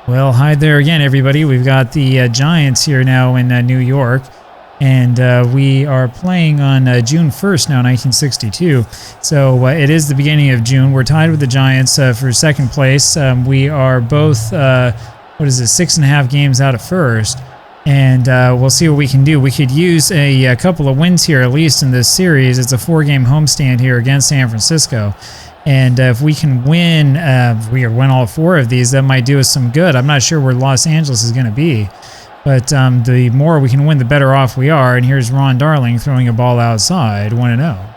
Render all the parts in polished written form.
Well, hi there again, everybody. We've got the Giants here now in New York, and we are playing on June 1st now, 1962. So it is the beginning of June. We're tied with the Giants for second place. We are both, 6.5 games out of first, and we'll see what we can do. We could use a couple of wins here, at least in this series. It's a 4-game homestand here against San Francisco. And if we can win, win all 4 of these, that might do us some good. I'm not sure where Los Angeles is going to be, but the more we can win, the better off we are. And here's Ron Darling throwing a ball outside, 1-0.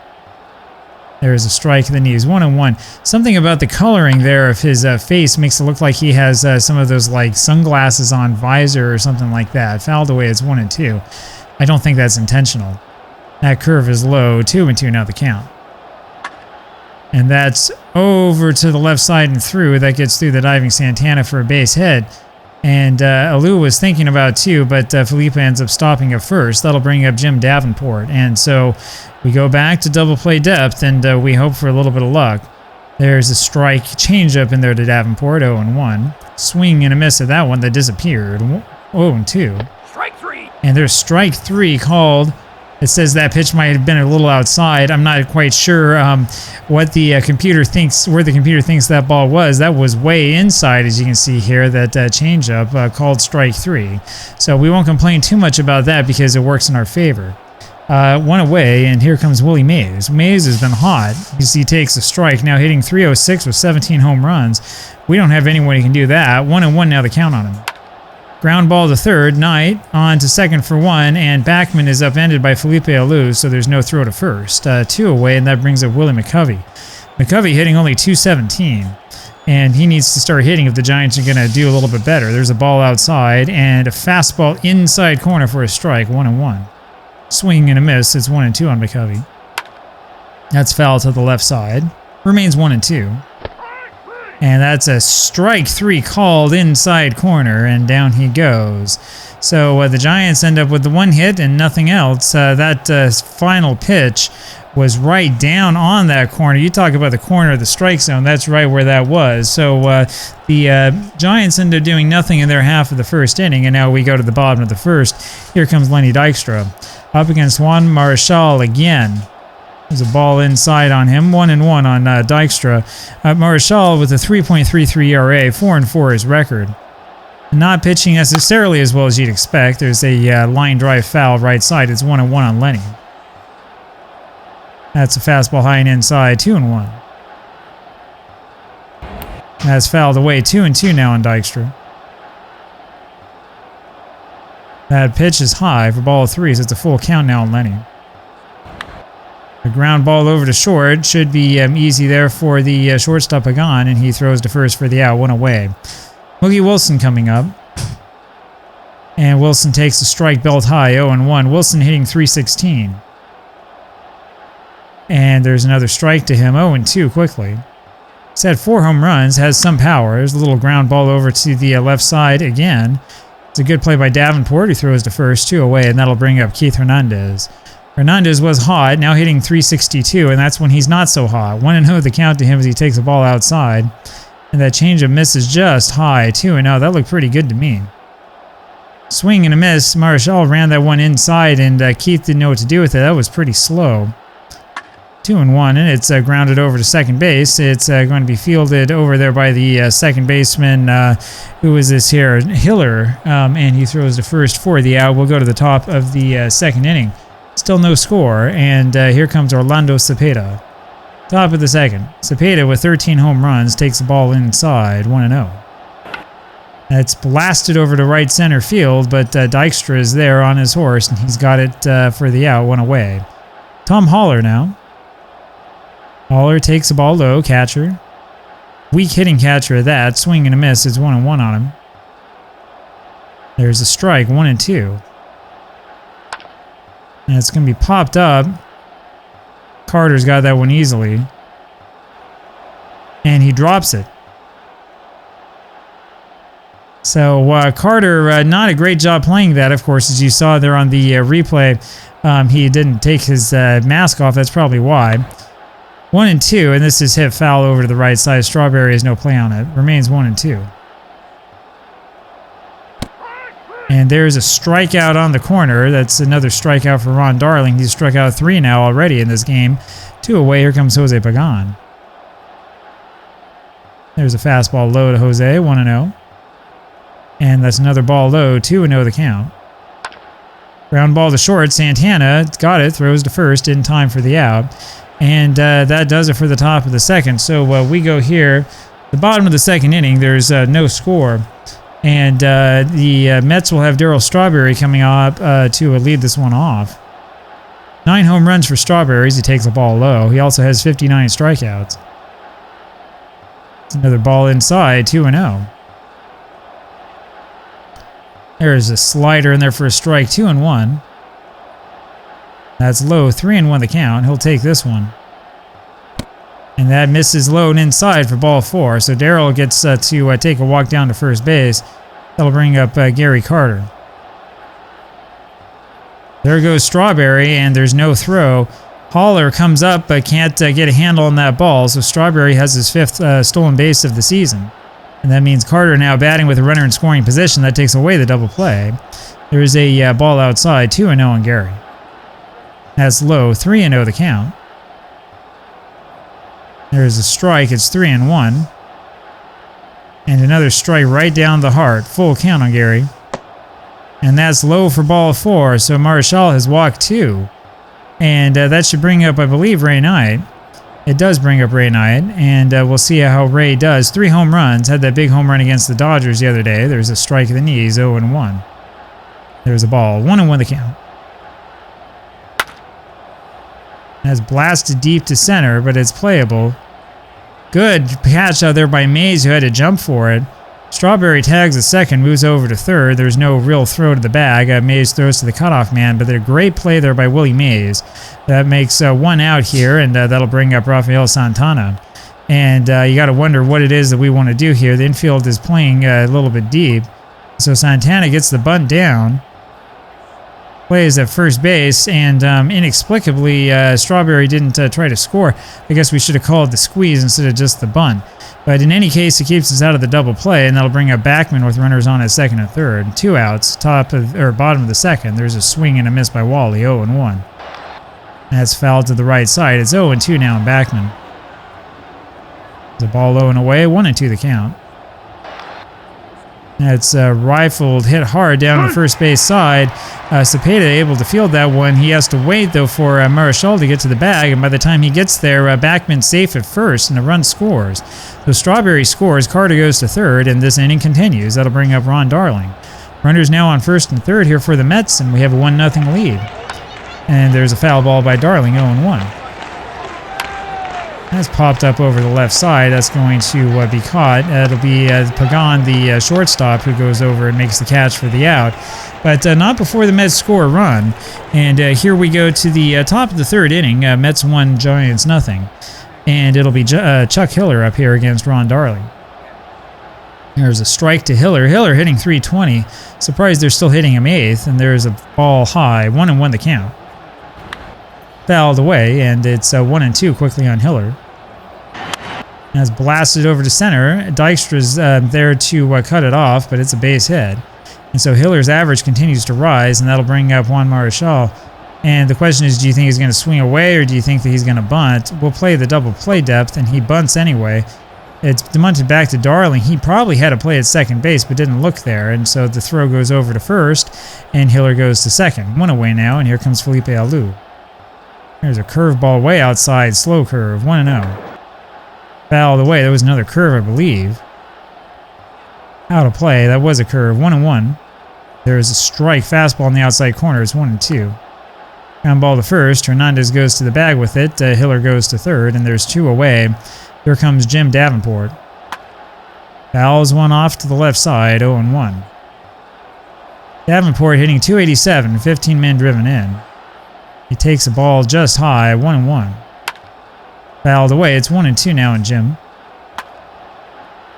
There's a strike in the knees, 1-1. Something about the coloring there of his face makes it look like he has some of those like sunglasses on, visor or something like that. Fouled away, it's 1-2. I don't think that's intentional. That curve is low, 2-2 now the count. And that's over to the left side and through. That gets through the diving Santana for a base hit. And Alou was thinking about 2, but Felipe ends up stopping at first. That'll bring up Jim Davenport. And so we go back to double play depth, and we hope for a little bit of luck. There's a strike changeup in there to Davenport, 0-1. Swing and a miss at that one that disappeared, 0-2. Strike 3. And there's strike 3 called. It says that pitch might have been a little outside. I'm not quite sure what the computer thinks, where the computer thinks that ball was. That was way inside, as you can see here, that changeup called strike 3. So we won't complain too much about that because it works in our favor. 1 away, and here comes Willie Mays. Mays has been hot. You see, he takes a strike, now hitting .306 with 17 home runs. We don't have anyone who can do that. 1-1 now the count on him. Ground ball to third, Knight on to second for 1, and Backman is upended by Felipe Alou, so there's no throw to first. 2 away, and that brings up Willie McCovey. McCovey hitting only .217, and he needs to start hitting if the Giants are going to do a little bit better. There's a ball outside, and a fastball inside corner for a strike, 1-1. Swing and a miss, it's 1-2 on McCovey. That's foul to the left side. Remains 1-2. And that's a strike 3 called inside corner, and down he goes. So the Giants end up with the 1 hit and nothing else. That final pitch was right down on that corner. You talk about the corner of the strike zone, that's right where that was. So the Giants end up doing nothing in their half of the first inning, and now we go to the bottom of the first. Here comes Lenny Dykstra up against Juan Marichal again. There's a ball inside on him, 1-1 on Dykstra. Marichal with a 3.33 ERA, 4-4 his record. Not pitching necessarily as well as you'd expect. There's a line drive foul right side. It's 1-1 on Lenny. That's a fastball high and inside, 2-1. That's fouled away, 2-2 now on Dykstra. That pitch is high for ball 3, so it's a full count now on Lenny. The ground ball over to short should be easy there for the shortstop Pagan, and he throws to first for the out, 1 away. Mookie Wilson coming up. And Wilson takes a strike belt high, 0-1. Wilson hitting .316. And there's another strike to him, 0-2 quickly. He's had 4 home runs, has some power. There's a little ground ball over to the left side again. It's a good play by Davenport, who throws to first, 2 away, and that'll bring up Keith Hernandez. Hernandez was hot, now hitting .362, and that's when he's not so hot. 1-0 the count to him as he takes the ball outside. And that changeup misses just high, 2-0. That looked pretty good to me. Swing and a miss. Marichal ran that one inside, and Keith didn't know what to do with it. That was pretty slow. 2-1, and it's grounded over to second base. It's going to be fielded over there by the second baseman, who is this here, Hiller, and he throws to first for the out. We'll go to the top of the second inning. Still no score, and here comes Orlando Cepeda. Top of the second. Cepeda with 13 home runs takes the ball inside, 1-0. It's blasted over to right center field, but Dykstra is there on his horse, and he's got it for the out, 1 away. Tom Haller now. Haller takes the ball low, catcher. Weak hitting catcher at that. Swing and a miss. It's 1-1 on him. There's a strike, 1-2. And it's going to be popped up. Carter's got that one easily. And he drops it. So Carter, not a great job playing that, of course, as you saw there on the replay. He didn't take his mask off. That's probably why. 1-2, and this is hit foul over to the right side. Strawberry has no play on it. Remains 1-2. And there's a strikeout on the corner. That's another strikeout for Ron Darling. He's struck out 3 now already in this game. 2 away. Here comes Jose Pagan. There's a fastball low to Jose, 1-0. And that's another ball low, 2-0 the count. Ground ball to short. Santana got it, throws to first in time for the out. And that does it for the top of the second. So we go here. The bottom of the second inning, there's no score. And the Mets will have Darryl Strawberry coming up to lead this one off. 9 home runs for Strawberries. He takes the ball low. He also has 59 strikeouts. It's another ball inside, 2-0. There's a slider in there for a strike, 2-1. That's low, 3-1 the count. He'll take this one. And that misses low and inside for ball 4. So Darryl gets to take a walk down to first base. That'll bring up Gary Carter. There goes Strawberry, and there's no throw. Haller comes up but can't get a handle on that ball. So Strawberry has his 5th stolen base of the season. And that means Carter now batting with a runner in scoring position. That takes away the double play. There's a ball outside, 2-0 on Gary. That's low, 3-0 the count. There's a strike, it's 3-1. And another strike right down the heart. Full count on Gary. And that's low for ball 4, so Marichal has walked 2. And that should bring up, I believe, Ray Knight. It does bring up Ray Knight, and we'll see how Ray does. 3 home runs, had that big home run against the Dodgers the other day. There's a strike of the knees, 0-1. There's a ball, 1-1 the count. That's blasted deep to center, but it's playable. Good catch out there by Mays, who had to jump for it. Strawberry tags a second, moves over to third. There's no real throw to the bag. Mays throws to the cutoff man, but a great play there by Willie Mays. That makes 1 out here, and that'll bring up Rafael Santana. And you got to wonder what it is that we want to do here. The infield is playing a little bit deep. So Santana gets the bunt down. Plays at first base, and inexplicably, Strawberry didn't try to score. I guess we should have called the squeeze instead of just the bunt. But in any case, it keeps us out of the double play, and that'll bring up Backman with runners on at second and third. 2 outs, bottom of the second. There's a swing and a miss by Wally, 0-1. That's fouled to the right side. It's 0-2 now in Backman. The ball low and away, 1-2 the count. That's rifled, hit hard down the first base side. Cepeda able to field that one. He has to wait, though, for Marichal to get to the bag, and by the time he gets there, Backman's safe at first, and a run scores. So Strawberry scores, Carter goes to third, and this inning continues. That'll bring up Ron Darling. Runners now on first and third here for the Mets, and we have a 1-0 lead. And there's a foul ball by Darling, 0-1. That's popped up over the left side. That's going to be caught. It'll be Pagan, the shortstop, who goes over and makes the catch for the out. But not before the Mets score a run. And here we go to the top of the third inning. Mets 1, Giants 0. And it'll be Chuck Hiller up here against Ron Darling. There's a strike to Hiller. Hiller hitting .320. Surprised they're still hitting him 8th. And there's a ball high. 1-1 the count. Fouled away, and it's 1-2 quickly on Hiller. That's blasted over to center. Dykstra's there to cut it off, but it's a base hit. And so Hiller's average continues to rise, and that'll bring up Juan Marichal. And the question is, do you think he's going to swing away, or do you think that he's going to bunt? We'll play the double play depth, and he bunts anyway. It's bunted back to Darling. He probably had to play at second base, but didn't look there. And so the throw goes over to first, and Hiller goes to second. 1 away now, and here comes Felipe Alou. There's a curveball way outside, slow curve, 1-0. Fouled away. That was another curve, I believe. Out of play. That was a curve, 1-1. There's a strike fastball in the outside corner. It's 1-2. Ground ball to first. Hernandez goes to the bag with it. Hiller goes to third, and there's 2 away. Here comes Jim Davenport. Fouls one off to the left side, 0-1. Davenport hitting .287, 15 men driven in. He takes the ball just high, 1-1. Fouled away. It's 1-2 now in Jim.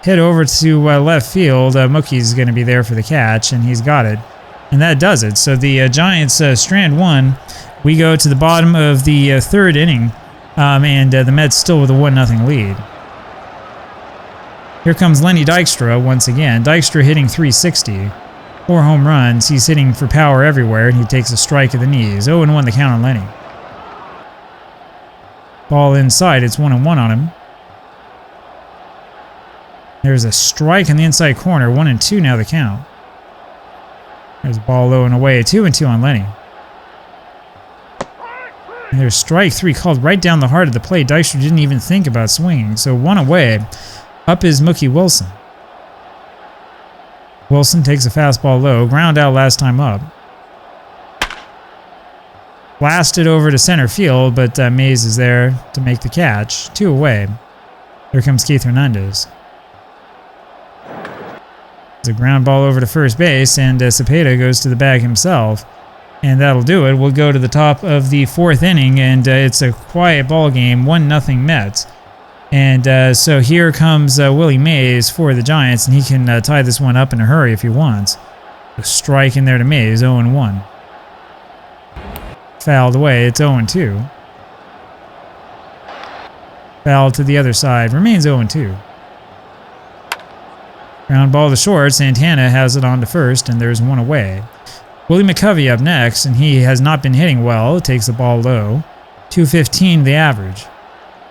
Hit over to left field. Mookie's going to be there for the catch, and he's got it. And that does it. So the Giants strand 1. We go to the bottom of the third inning, and the Mets still with a 1-0 lead. Here comes Lenny Dykstra once again. Dykstra hitting .360. 4 home runs. He's hitting for power everywhere, and he takes a strike at the knees. 0-1 the count on Lenny. Ball inside. It's 1-1 on him. There's a strike in the inside corner. 1-2 now the count. There's a ball low and away. 2-2 on Lenny. And there's strike 3 called right down the heart of the plate. Dykstra didn't even think about swinging. So 1 away. Up is Mookie Wilson. Wilson takes a fastball low. Ground out last time up. Blasted over to center field, but Mays is there to make the catch. 2 away. Here comes Keith Hernandez. It's a ground ball over to first base, and Cepeda goes to the bag himself. And that'll do it. We'll go to the top of the 4th inning, and it's a quiet ball game, 1-0 Mets. And so here comes Willie Mays for the Giants, and he can tie this one up in a hurry if he wants. A strike in there to Mays, 0-1. Fouled away, it's 0-2. Fouled to the other side, remains 0-2. Ground ball to short, Santana has it on to first, and there's 1 away. Willie McCovey up next, and he has not been hitting well. Takes the ball low. 215 the average.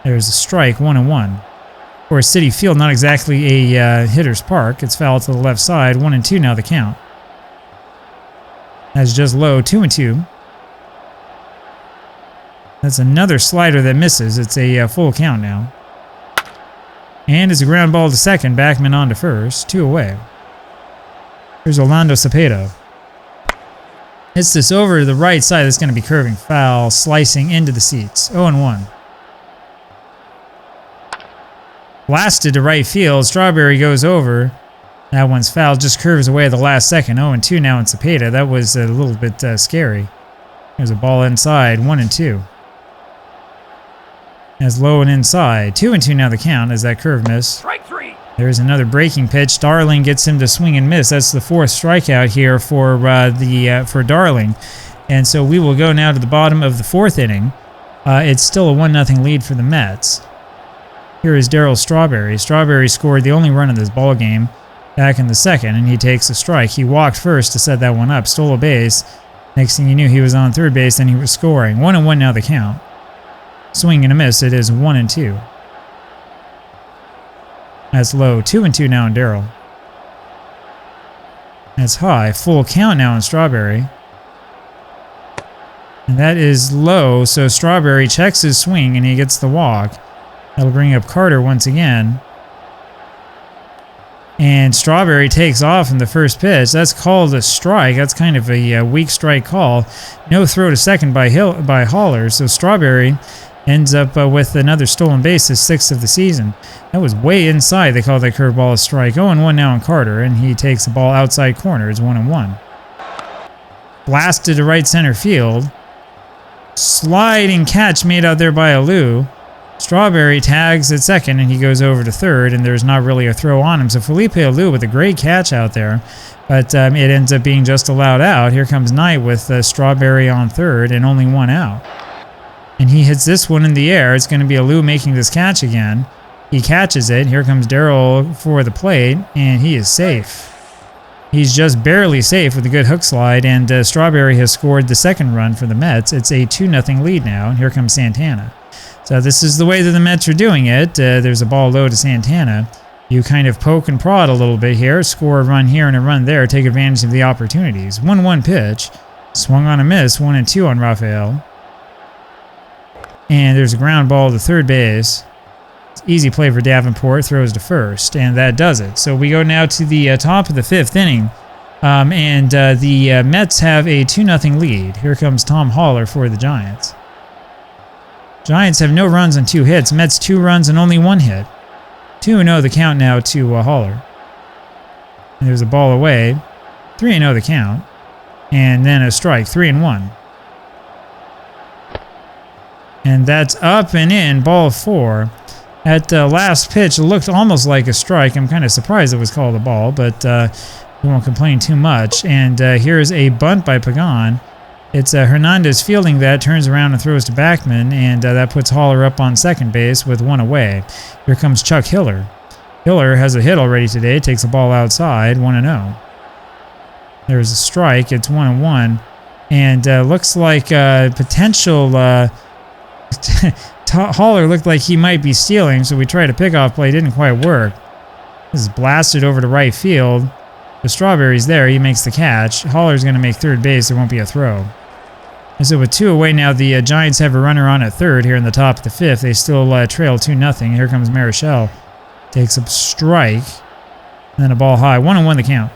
There's a strike, 1-1. For Citi Field, not exactly a hitter's park. It's fouled to the left side, 1-2 now the count. That's just low, 2-2. That's another slider that misses. It's a full count now. And it's a ground ball to second. Backman on to first, 2 away. Here's Orlando Cepeda. Hits this over to the right side. That's going to be curving foul, slicing into the seats. 0-1. Blasted to right field. Strawberry goes over. That one's fouled. Just curves away at the last second. 0-2 now in Cepeda. That was a little bit scary. There's a ball inside. 1-2. As low and inside. 2-2 now the count as that curve miss. Strike 3. There's another breaking pitch. Darling gets him to swing and miss. That's the 4th strikeout here for Darling. And so we will go now to the bottom of the 4th inning. It's still a 1-0 lead for the Mets. Here is Darryl Strawberry. Strawberry scored the only run of this ball game back in the 2nd, and he takes a strike. He walked first to set that one up, stole a base. Next thing you knew, he was on third base, then he was scoring. 1-1 now the count. Swing and a miss. It is 1-2. That's low. 2-2 now in Darryl. That's high. Full count now in Strawberry. And that is low, so Strawberry checks his swing and he gets the walk. That'll bring up Carter once again. And Strawberry takes off in the first pitch. That's called a strike. That's kind of a weak strike call. No throw to second by Haller, so Strawberry ends up with another stolen base, his 6th of the season. That was way inside. They call that curveball a strike. 0-1 now in Carter, and he takes the ball outside corner. It's 1-1. Blasted to right center field. Sliding catch made out there by Alou. Strawberry tags at second, and he goes over to third, and there's not really a throw on him. So Felipe Alou with a great catch out there, but it ends up being just allowed out. Here comes Knight with Strawberry on third and only 1 out. And he hits this one in the air. It's going to be Alou making this catch again. He catches it. Here comes Darryl for the plate, and he is safe. He's just barely safe with a good hook slide, and Strawberry has scored the 2nd run for the Mets. It's a 2-0 lead now, and here comes Santana. So this is the way that the Mets are doing it. There's a ball low to Santana. You kind of poke and prod a little bit here, score a run here and a run there, take advantage of the opportunities. 1-1 pitch. Swung on a miss, 1-2 on Rafael. And there's a ground ball to third base. It's easy play for Davenport, throws to first, and that does it. So we go now to the top of the 5th inning, and the Mets have a 2-0 lead. Here comes Tom Haller for the Giants. Giants have no runs and 2 hits. Mets 2 runs and only 1 hit. 2-0 the count now to Haller. And there's a ball away. 3-0 the count. And then a strike. 3-1. And that's up and in. Ball 4. At the last pitch, it looked almost like a strike. I'm kind of surprised it was called a ball, but we won't complain too much. And here's a bunt by Pagan. It's Hernandez fielding that, turns around and throws to Backman, and that puts Haller up on second base with 1 away. Here comes Chuck Hiller. Hiller has a hit already today, takes the ball outside, 1-0. There's a strike. It's 1-1. And looks like potential Hauler looked like he might be stealing, so we tried a pickoff play. Didn't quite work. This is blasted over to right field. The Strawberry's there. He makes the catch. Hauler's going to make third base. There won't be a throw. And so with 2 away now, the Giants have a runner on at third here in the top of the 5th. They still trail 2-0. Here comes Marichal. Takes a strike. And then a ball high. 1-1 the count.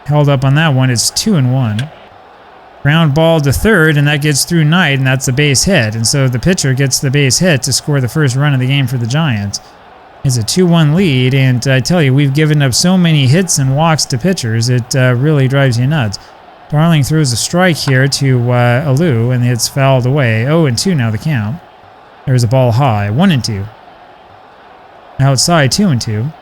Held up on that one. It's 2-1. Ground ball to third, and that gets through Knight, and that's the base hit. And so the pitcher gets the base hit to score the first run of the game for the Giants. It's a 2-1 lead, and I tell you, we've given up so many hits and walks to pitchers, it really drives you nuts. Darling throws a strike here to Alou, and it's fouled away. 0-2 now the count. There's a ball high. 1-2. Outside, 2-2.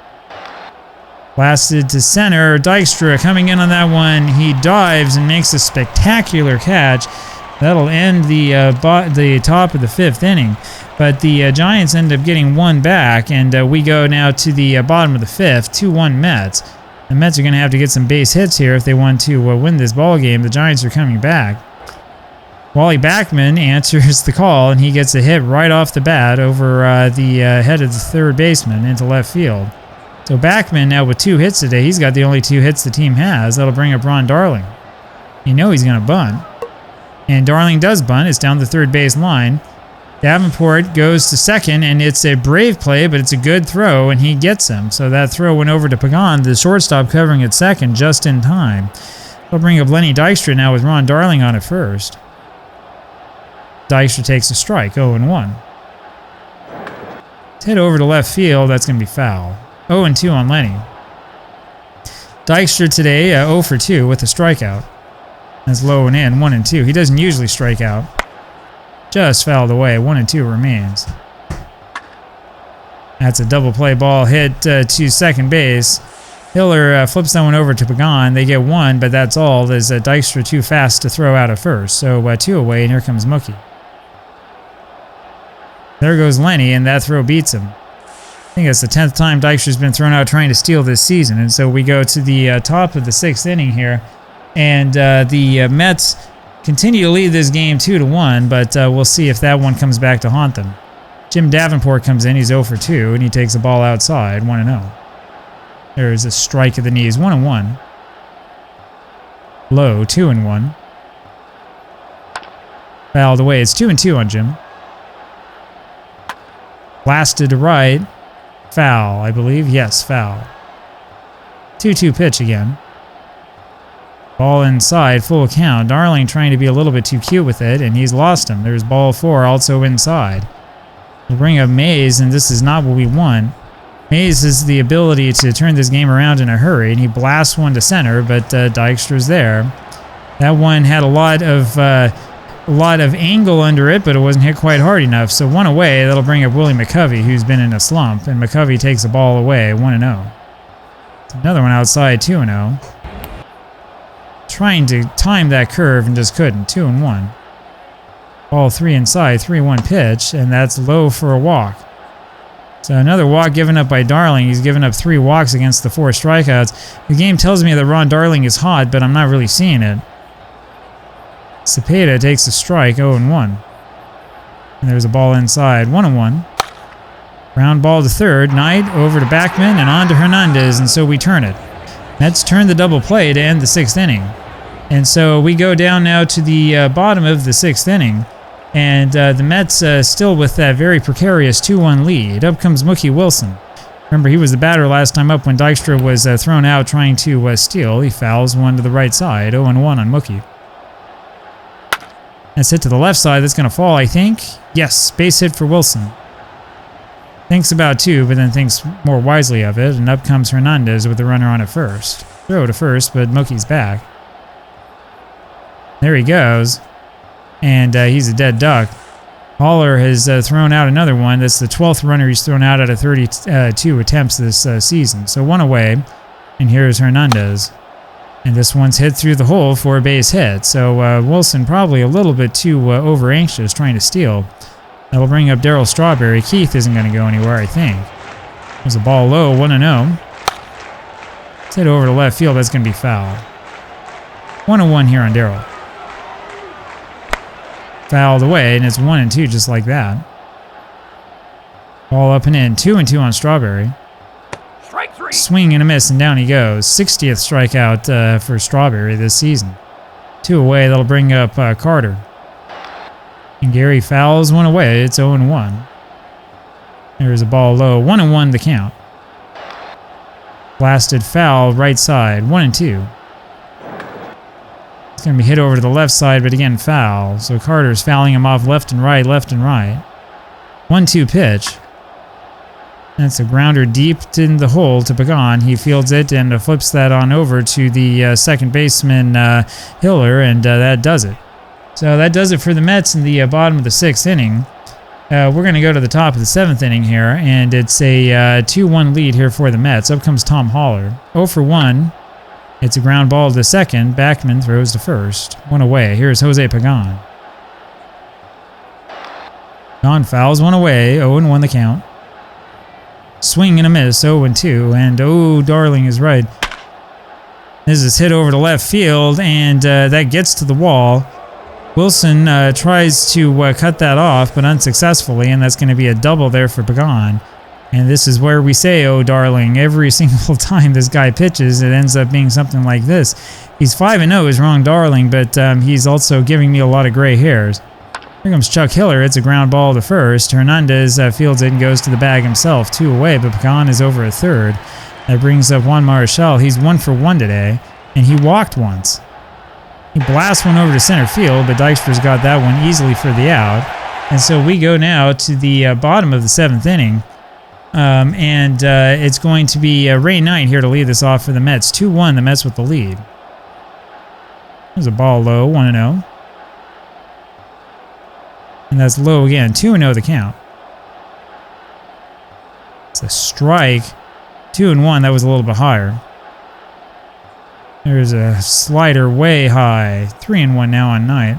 Blasted to center. Dykstra coming in on that one. He dives and makes a spectacular catch. That'll end the top of the 5th inning. But the Giants end up getting one back, and we go now to the bottom of the 5th. 2-1 Mets. The Mets are going to have to get some base hits here if they want to win this ball game. The Giants are coming back. Wally Backman answers the call, and he gets a hit right off the bat over the head of the third baseman into left field. So Backman now with 2 hits today. He's got the only 2 hits the team has. That'll bring up Ron Darling. You know he's going to bunt. And Darling does bunt. It's down the third base line. Davenport goes to second, and it's a brave play, but it's a good throw, and he gets him. So that throw went over to Pagan, the shortstop covering at second just in time. They'll bring up Lenny Dykstra now with Ron Darling on at first. Dykstra takes a strike, 0-1. It's hit over to left field. That's going to be foul. 0-2 on Lenny. Dykstra today 0-2 with a strikeout. That's low and in, 1-2. He doesn't usually strike out. Just fouled away. 1-2 remains. That's a double play ball hit to second base. Hiller flips that one over to Pagan. They get 1, but that's all. There's Dykstra too fast to throw out at first. So 2 away, and here comes Mookie. There goes Lenny, and that throw beats him. I think it's the 10th time Dykstra's been thrown out trying to steal this season. And so we go to the top of the 6th inning here. And the Mets continue to lead this game 2-1, but we'll see if that one comes back to haunt them. Jim Davenport comes in. He's 0-2, and he takes a ball outside, 1-0. There's a strike of the knees, 1-1. Low, 2-1. Fouled away. It's 2-2 on Jim. Blasted to right. Foul, I believe. Yes, foul. 2-2 pitch again. Ball inside, full count. Darling trying to be a little bit too cute with it, and he's lost him. There's ball 4, also inside. We'll bring up Mays, and this is not what we want. Mays has the ability to turn this game around in a hurry, and he blasts one to center, but Dykstra's there. That one had a lot of angle under it, but it wasn't hit quite hard enough. So 1 away, that'll bring up Willie McCovey, who's been in a slump, and McCovey takes the ball away, 1-0. Another one outside, 2-0. Trying to time that curve and just couldn't, 2-1. Ball 3 inside, 3-1 pitch, and that's low for a walk. So another walk given up by Darling. He's given up 3 walks against the 4 strikeouts. The game tells me that Ron Darling is hot, but I'm not really seeing it. Cepeda takes a strike, 0-1. And there's a ball inside, 1-1. Ground ball to third. Knight over to Backman and on to Hernandez, and so we turn it. Mets turn the double play to end the 6th inning. And so we go down now to the bottom of the 6th inning. And the Mets still with that very precarious 2-1 lead. Up comes Mookie Wilson. Remember, he was the batter last time up when Dykstra was thrown out trying to steal. He fouls one to the right side, 0-1 on Mookie. That's hit to the left side. That's going to fall, I think. Yes, base hit for Wilson. Thinks about 2, but then thinks more wisely of it. And up comes Hernandez with the runner on at first. Throw to first, but Mookie's back. There he goes. And he's a dead duck. Haller has thrown out another one. That's the 12th runner he's thrown out of 32 attempts this season. So 1 away. And here's Hernandez. And this one's hit through the hole for a base hit. So Wilson probably a little bit too over-anxious trying to steal. That'll bring up Darryl Strawberry. Keith isn't going to go anywhere, I think. There's a ball low, 1-0. It's hit over to left field. That's going to be foul. 1-1 here on Daryl. Fouled away, and it's 1-2 just like that. Ball up and in. 2-2 on Strawberry. Strike 3. Swing and a miss, and down he goes. 60th strikeout for Strawberry this season. 2 away. That'll bring up Carter. And Gary fouls 1 away. It's 0-1. There's a ball low. 1-1 the count. Blasted foul right side. 1-2. It's going to be hit over to the left side, but again, foul. So Carter's fouling him off left and right, left and right. 1-2 pitch. That's a grounder deep in the hole to Pagan. He fields it and flips that on over to the second baseman, Hiller, and that does it. So that does it for the Mets in the bottom of the 6th inning. We're going to go to the top of the 7th inning here, and it's a 2-1 lead here for the Mets. Up comes Tom Haller. 0 for 1. It's a ground ball to second. Backman throws to first. 1 away. Here's Jose Pagan. Pagan fouls 1 away. 0-1 the count. Swing and a miss. 0-2. And oh, Darling is right. This is hit over to left field, and that gets to the wall. Wilson tries to cut that off, but unsuccessfully, and that's going to be a double there for Pagan. And this is where we say, oh, Darling, every single time this guy pitches, it ends up being something like this. He's 5-0 is wrong, Darling, but he's also giving me a lot of gray hairs. Here comes Chuck Hiller. It's a ground ball to first. Hernandez fields it and goes to the bag himself. 2 away, but Pagan is over a third. That brings up Juan Marichal. He's 1 for 1 today, and he walked once. He blasts one over to center field, but Dykstra's got that one easily for the out. And so we go now to the bottom of the 7th inning. And it's going to be Ray Knight here to lead this off for the Mets. 2-1, the Mets with the lead. There's a ball low, 1-0. And that's low again, 2-0 the count. It's a strike. 2-1, that was a little bit higher. There's a slider way high. 3-1 now on Knight.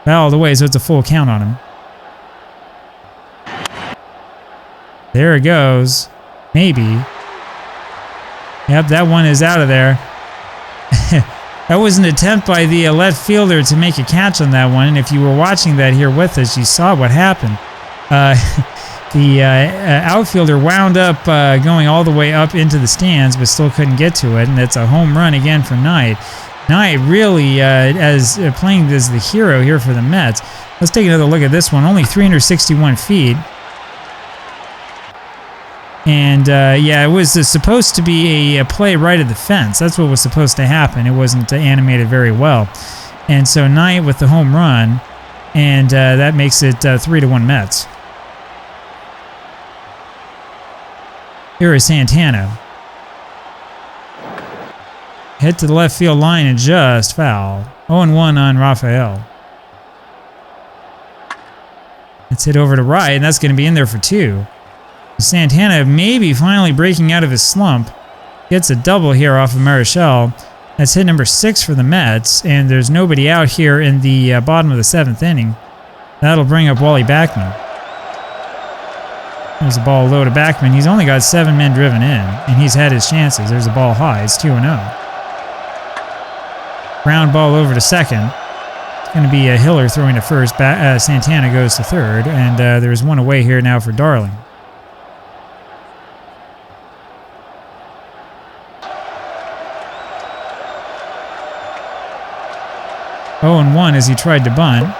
Fouled away, so it's a full count on him. There it goes. Maybe. Yep, that one is out of there. That was an attempt by the left fielder to make a catch on that one. And if you were watching that here with us, you saw what happened. The outfielder wound up going all the way up into the stands, but still couldn't get to it. And it's a home run again for Knight. Knight really as playing as the hero here for the Mets. Let's take another look at this one. Only 361 feet. And yeah, it was supposed to be a play right at the fence. That's what was supposed to happen. It wasn't animated very well. And so Knight with the home run, and that makes it 3-1 Mets. Here is Santana. Hit to the left field line and just foul. 0-1 on Rafael. It's hit over to right, and that's going to be in there for 2. Santana maybe finally breaking out of his slump. Gets a double here off of Marichal. That's hit number 6 for the Mets, and there's nobody out here in the bottom of the 7th inning. That'll bring up Wally Backman. There's a ball low to Backman. He's only got 7 men driven in, and he's had his chances. There's a ball high. It's 2-0. Ground ball over to second. It's going to be a Hiller throwing to first. Santana goes to third, and there's one away here now for Darling. Oh, and 1 as he tried to bunt.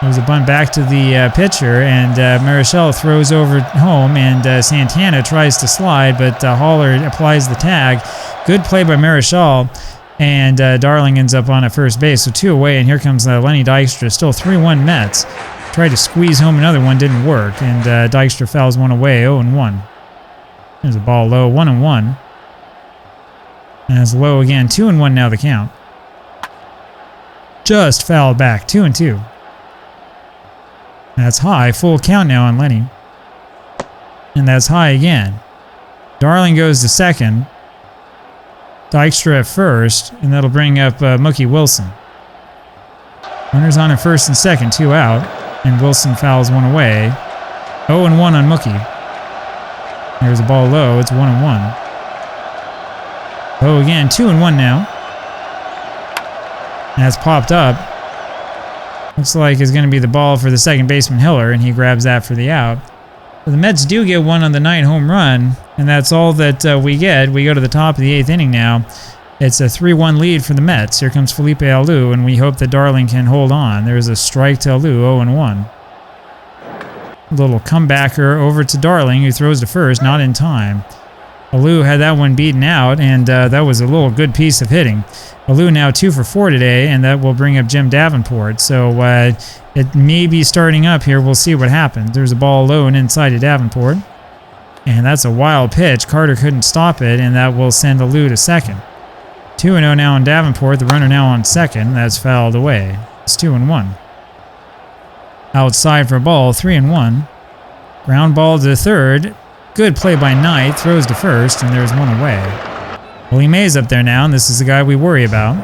It was a bunt back to the pitcher, and Marichal throws over home, and Santana tries to slide, but Haller applies the tag. Good play by Marichal, and Darling ends up on at first base. So 2 away, and here comes Lenny Dykstra. Still 3-1 Mets. Tried to squeeze home another one, didn't work, and Dykstra fouls one away, 0-1. There's a ball low, 1-1. And it's low again, 2-1 now the count. Just fouled back, 2-2. That's high, full count now on Lenny. And that's high again. Darling goes to second. Dykstra at first, and that'll bring up Mookie Wilson. Runners on at first and second, 2 out, and Wilson fouls 1 away. 0-1 on Mookie. There's a ball low, it's 1-1. Oh, again, 2-1 now. And that's popped up. Looks like it's going to be the ball for the second baseman Hiller, and he grabs that for the out. So the Mets do get one on the night home run, and that's all that we get. We go to the top of the 8th inning now. It's a 3-1 lead for the Mets. Here comes Felipe Alou, and we hope that Darling can hold on. There's a strike to Alou, 0-1. A little comebacker over to Darling, who throws to first, not in time. Alou had that one beaten out, and that was a little good piece of hitting. Alou now 2 for 4 today, and that will bring up Jim Davenport. So it may be starting up here. We'll see what happens. There's a ball low and inside to Davenport. And that's a wild pitch. Carter couldn't stop it, and that will send Alou to second. 2-0 now on Davenport. The runner now on second. That's fouled away. It's 2-1. Outside for a ball, 3-1. Ground ball to third. Good play by Knight. Throws to first, and there's one away. Willie Mays up there now, and this is the guy we worry about.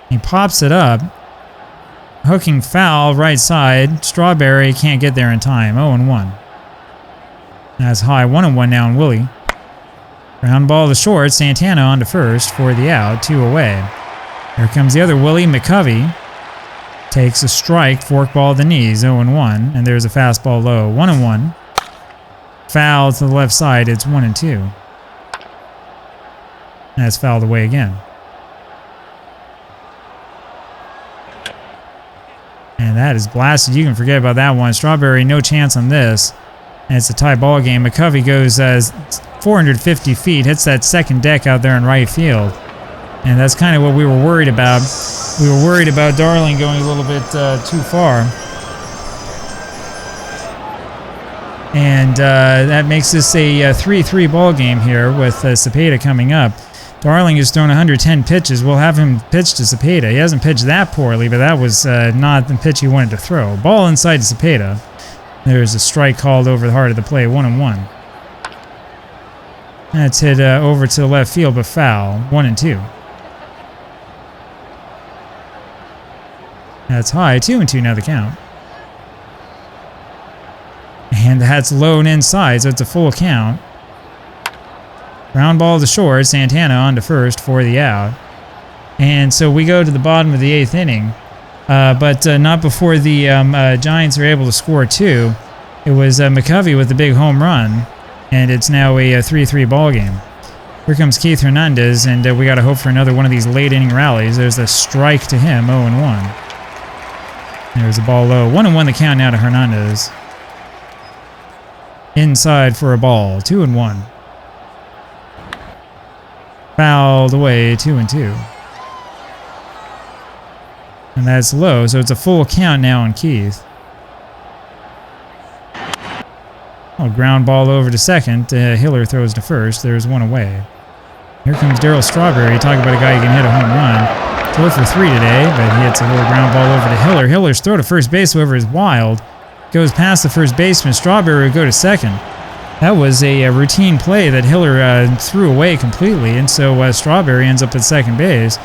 He pops it up. Hooking foul, right side. Strawberry can't get there in time. 0-1. That's high. 1-1 now on Willie. Ground ball to short. Santana on to first for the out. 2 away. Here comes the other Willie. McCovey takes a strike. Fork ball to the knees. 0-1. And there's a fastball low. 1-1. Foul to the left side. It's 1-2. And it's fouled away again. And that is blasted. You can forget about that one. Strawberry, no chance on this. And it's a tie ball game. McCovey goes 450 feet, hits that second deck out there in right field. And that's kind of what we were worried about. We were worried about Darling going a little bit too far. And that makes this a 3-3 ball game here with Cepeda coming up. Darling has thrown 110 pitches. We'll have him pitch to Cepeda. He hasn't pitched that poorly, but that was not the pitch he wanted to throw. Ball inside to Cepeda. There's a strike called over the heart of the play, 1-1. That's hit over to the left field, but foul, 1-2. That's high, 2-2 now the count. And that's low and inside, so it's a full count. Ground ball to short, Santana on to first for the out. And so we go to the bottom of the 8th inning, but not before the Giants are able to score 2. It was McCovey with the big home run, and it's now a 3-3 ball game. Here comes Keith Hernandez, and we got to hope for another one of these late inning rallies. There's a strike to him, 0-1. There's a ball low. 1-1 the count now to Hernandez. Inside for a ball, 2-1. Fouled away, 2-2. And that's low, so it's a full count now on Keith. Oh, ground ball over to second. Hiller throws to first. There's one away. Here comes Darryl Strawberry. Talk about a guy who can hit a home run. 4 for 3 today, but he hits a little ground ball over to Hiller. Hiller's throw to first base, however, is wild. Goes past the first baseman. Strawberry would go to second. That was a routine play that Hiller threw away completely, and so Strawberry ends up at second base,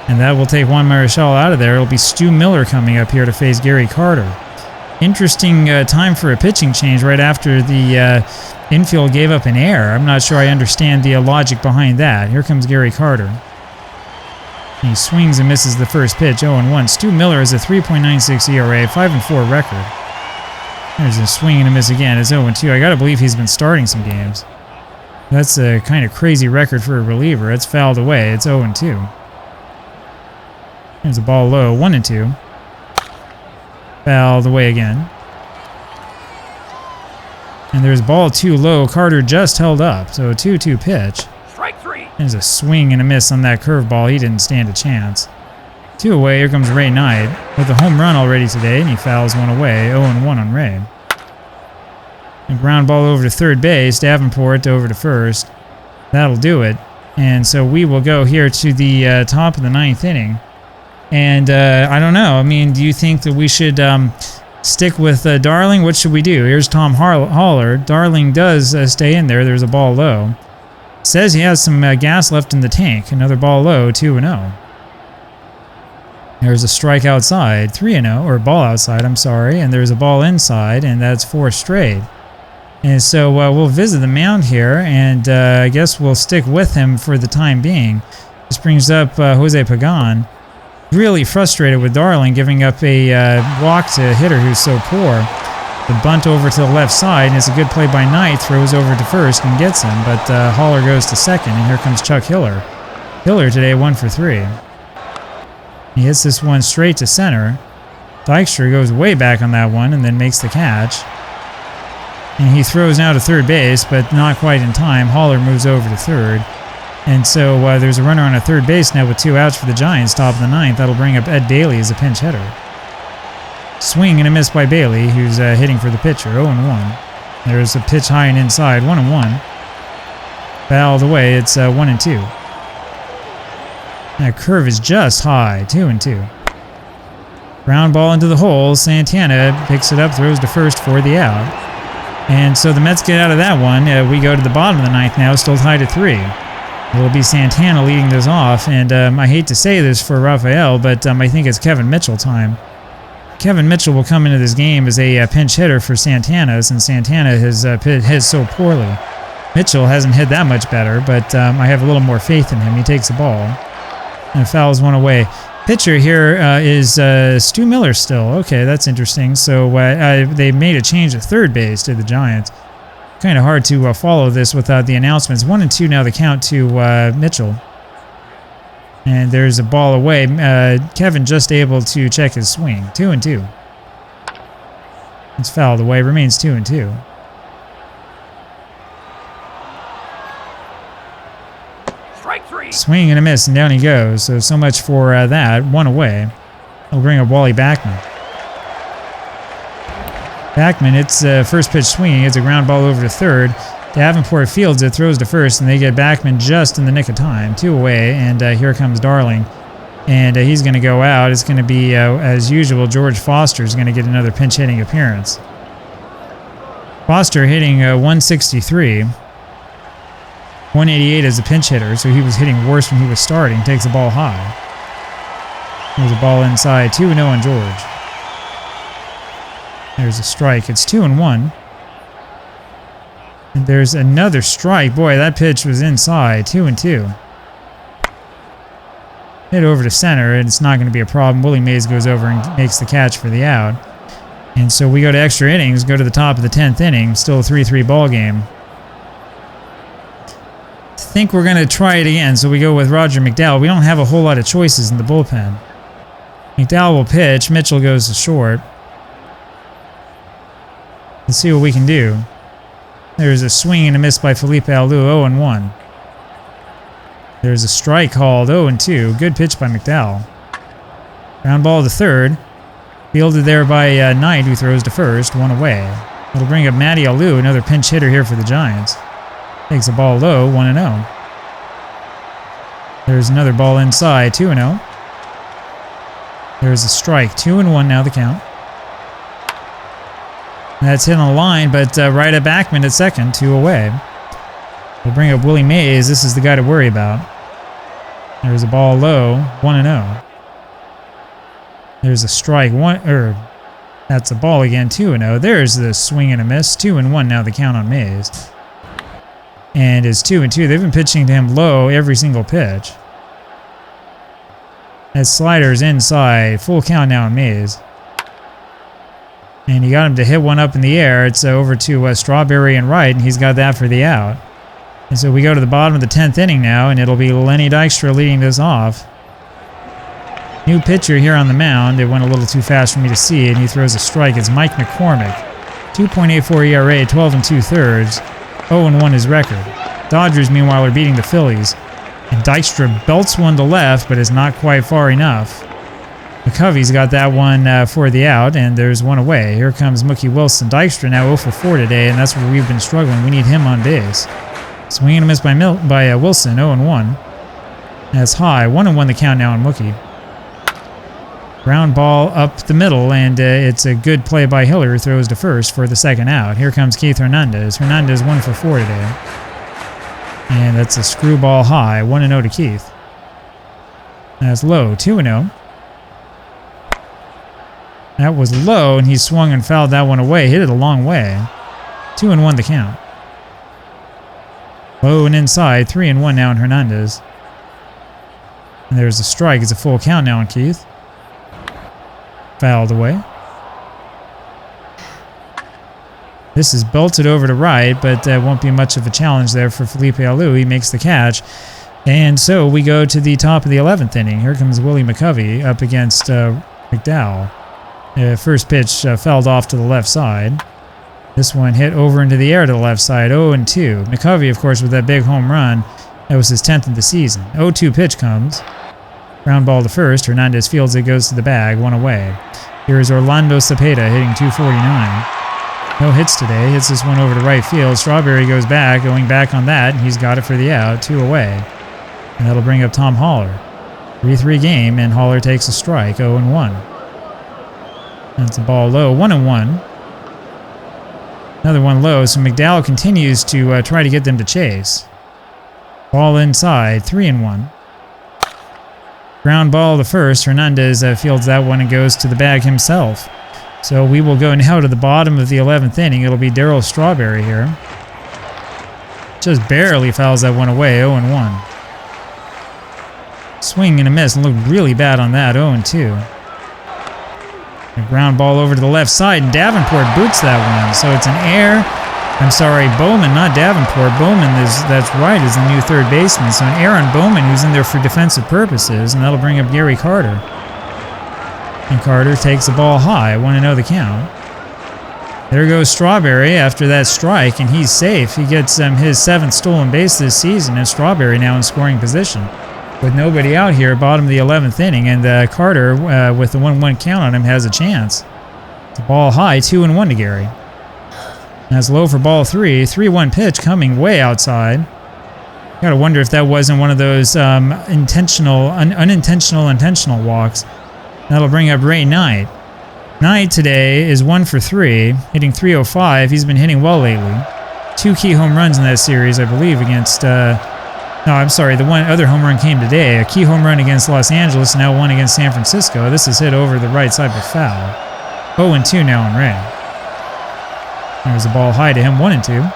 and that will take Juan Marichal out of there. It'll be Stu Miller coming up here to face Gary Carter. Interesting time for a pitching change right after the infield gave up an error. I'm not sure I understand the logic behind that. Here comes Gary Carter. He swings and misses the first pitch, 0-1. Stu Miller has a 3.96 ERA, 5-4 record. There's a swing and a miss again. It's 0-2. I gotta believe he's been starting some games. That's a kind of crazy record for a reliever. It's fouled away. It's 0-2. There's a ball low, 1-2. Fouled away again. And there's ball too low. Carter just held up, so a 2-2 pitch. Strike 3. There's a swing and a miss on that curveball. He didn't stand a chance. 2 away. Here comes Ray Knight with a home run already today, and he fouls 1 away. 0-1 on Ray. A ground ball over to third base. Davenport over to first. That'll do it. And so we will go here to the top of the 9th inning. And I don't know. I mean, do you think that we should stick with Darling? What should we do? Here's Tom Haller. Darling does stay in there. There's a ball low. Says he has some gas left in the tank. Another ball low, 2-0. There's a strike outside, 3-0, or ball outside, I'm sorry. And there's a ball inside, and that's 4 straight. And so we'll visit the mound here, and I guess we'll stick with him for the time being. This brings up Jose Pagan. Really frustrated with Darling giving up a walk to a hitter who's so poor. The bunt over to the left side, and it's a good play by Knight. Throws over to first and gets him, but Haller goes to second, and here comes Chuck Hiller. Hiller today 1 for 3. He hits this one straight to center. Dykstra goes way back on that one and then makes the catch. And he throws now to third base, but not quite in time. Haller moves over to third. And so there's a runner on a third base now with 2 outs for the Giants, top of the 9th. That'll bring up Ed Bailey as a pinch hitter. Swing and a miss by Bailey, who's hitting for the pitcher, 0-1. There's a pitch high and inside, 1-1. Fouled away, it's 1-2. That curve is just high, 2-2. Ground ball into the hole. Santana picks it up, throws to first for the out. And so the Mets get out of that one. We go to the bottom of the 9th now, still tied at 3. It'll be Santana leading this off, and I hate to say this for Rafael, but I think it's Kevin Mitchell time. Kevin Mitchell will come into this game as a pinch hitter for Santana, since Santana has hit so poorly. Mitchell hasn't hit that much better, but I have a little more faith in him. He takes the ball and fouls one away. Pitcher here is Stu Miller still. Okay, that's interesting. So they made a change at third base to the Giants. Kind of hard to follow this without the announcements. 1-2 now the count to Mitchell. And there's a ball away. Kevin just able to check his swing. 2-2. It's fouled away. Remains 2-2. Strike 3. Swing and a miss, and down he goes. So much for that. 1 away. We'll bring up Wally Backman. Backman, it's first pitch swinging. It's a ground ball over to third. Davenport fields it, throws to first, and they get Backman just in the nick of time. 2 away, and here comes Darling. And he's going to go out. It's going to be, as usual, George Foster is going to get another pinch hitting appearance. Foster hitting 163. 188 as a pinch hitter, so he was hitting worse when he was starting. Takes the ball high. There's a ball inside. 2-0 on George. There's a strike. It's 2-1. And there's another strike. Boy, that pitch was inside. 2-2. Hit over to center, and it's not going to be a problem. Willie Mays goes over and makes the catch for the out. And so we go to extra innings, go to the top of the 10th inning. Still a 3-3 ball game. I think we're going to try it again, so we go with Roger McDowell. We don't have a whole lot of choices in the bullpen. McDowell will pitch. Mitchell goes to short. Let's see what we can do. There's a swing and a miss by Felipe Alou, 0-1. There's a strike called, 0-2. Good pitch by McDowell. Ground ball to third. Fielded there by Knight, who throws to first, 1 away. It'll bring up Matty Alou, another pinch hitter here for the Giants. Takes the ball low, 1-0. There's another ball inside, 2-0. There's a strike, 2-1 now the count. That's hit on the line, but right at Backman at second, 2 away. We'll bring up Willie Mays. This is the guy to worry about. There's a ball low, 1-0. There's a strike, that's a ball again, 2-0. There's the swing and a miss, 2-1 now the count on Mays. And it's 2-2. They've been pitching to him low every single pitch. That slider's inside, full count now on Mays. And he got him to hit one up in the air. It's over to Strawberry and right, and he's got that for the out. And so we go to the bottom of the 10th inning now, and it'll be Lenny Dykstra leading this off. New pitcher here on the mound. It went a little too fast for me to see, and he throws a strike. It's Mike McCormick. 2.84 ERA, 12 2/3. 0-1 his record. Dodgers, meanwhile, are beating the Phillies. And Dykstra belts one to left, but is not quite far enough. McCovey's got that one for the out, and there's 1 away. Here comes Mookie Wilson. Dykstra now 0 for 4 today, and that's where we've been struggling. We need him on base. Swing and a miss by Wilson, 0-1. That's high. 1-1 the count now on Mookie. Ground ball up the middle, and it's a good play by Hiller, who throws to first for the second out. Here comes Keith Hernandez. Hernandez 1 for 4 today. And that's a screwball high. 1-0 to Keith. That's low. 2-0. That was low, and he swung and fouled that one away. Hit it a long way. 2-1 the count. Low and inside, 3-1 now in Hernandez. And there's a strike. It's a full count now on Keith. Fouled away. This is belted over to right, but won't be much of a challenge there for Felipe Alou. He makes the catch. And so we go to the top of the 11th inning. Here comes Willie McCovey up against McDowell. First pitch fouled off to the left side. This one hit over into the air to the left side, 0-2. McCovey, of course, with that big home run. That was his 10th of the season. 0-2 pitch comes. Ground ball to first. Hernandez fields it, goes to the bag, 1 away. Here is Orlando Cepeda hitting 249. No hits today. Hits this one over to right field. Strawberry goes back, going back on that. And he's got it for the out, 2 away. And that'll bring up Tom Haller. 3-3 game, and Haller takes a strike, 0-1. That's a ball low, 1-1. Another one low, so McDowell continues to try to get them to chase. Ball inside, 3-1. Ground ball to first. Hernandez fields that one and goes to the bag himself. So we will go now to the bottom of the 11th inning. It'll be Darryl Strawberry here. Just barely fouls that one away, 0-1. Swing and a miss, and looked really bad on that, 0-2. A ground ball over to the left side, and Davenport boots that one. So it's an error. I'm sorry, Bowman, not Davenport. Bowman, that's right, is the new third baseman. So an error on Bowman, who's in there for defensive purposes, and that'll bring up Gary Carter. And Carter takes the ball high, 1-0 the count. There goes Strawberry after that strike, and he's safe. He gets his 7th stolen base this season, and Strawberry now in scoring position. With nobody out here, bottom of the 11th inning, and Carter, with the 1-1 count on him, has a chance. The ball high, 2-1 to Gary. That's low for ball 3. 3-1 pitch coming way outside. Gotta wonder if that wasn't one of those unintentional walks. That'll bring up Ray Knight. Knight today is 1 for 3, hitting 305. He's been hitting well lately. 2 key home runs in that series, I believe, against... No, I'm sorry, the one other home run came today. A key home run against Los Angeles, now one against San Francisco. This is hit over the right side but foul. 0-2 now on Ray. There's a ball high to him, 1-2.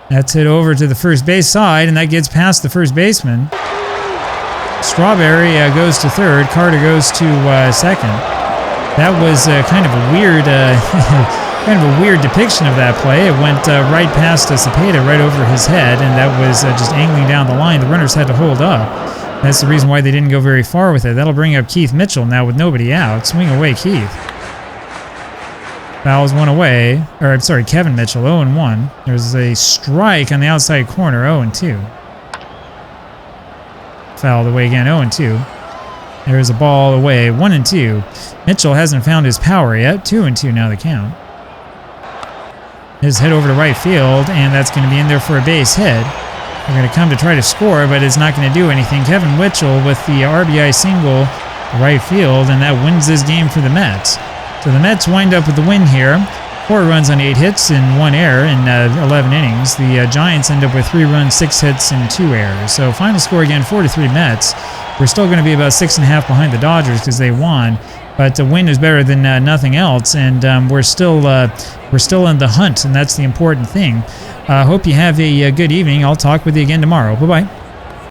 That's hit over to the first base side, and that gets past the first baseman. Strawberry goes to third. Carter goes to second. That was kind of a weird... kind of a weird depiction of that play. It went right past Cepeda, right over his head, and that was just angling down the line. The runners had to hold up. That's the reason why they didn't go very far with it. That'll bring up Keith Mitchell now with nobody out. Swing away, Keith. Fouls 1 away. Or, I'm sorry, Kevin Mitchell, 0-1. There's a strike on the outside corner, 0-2. Fouled away again, 0-2. There's a ball away, 1-2. Mitchell hasn't found his power yet. 2-2 now the count. His hit over to right field, and that's going to be in there for a base hit. They're going to come to try to score, but it's not going to do anything. Kevin Mitchell with the RBI single right field, and that wins this game for the Mets. So the Mets wind up with the win here. 4 runs on 8 hits and 1 error in 11 innings. The Giants end up with 3 runs, 6 hits, and 2 errors. So final score again, 4-3 Mets. We're still going to be about 6.5 behind the Dodgers because they won. But the win is better than nothing else, and we're still in the hunt, and that's the important thing. Hope you have a good evening. I'll talk with you again tomorrow. Bye-bye.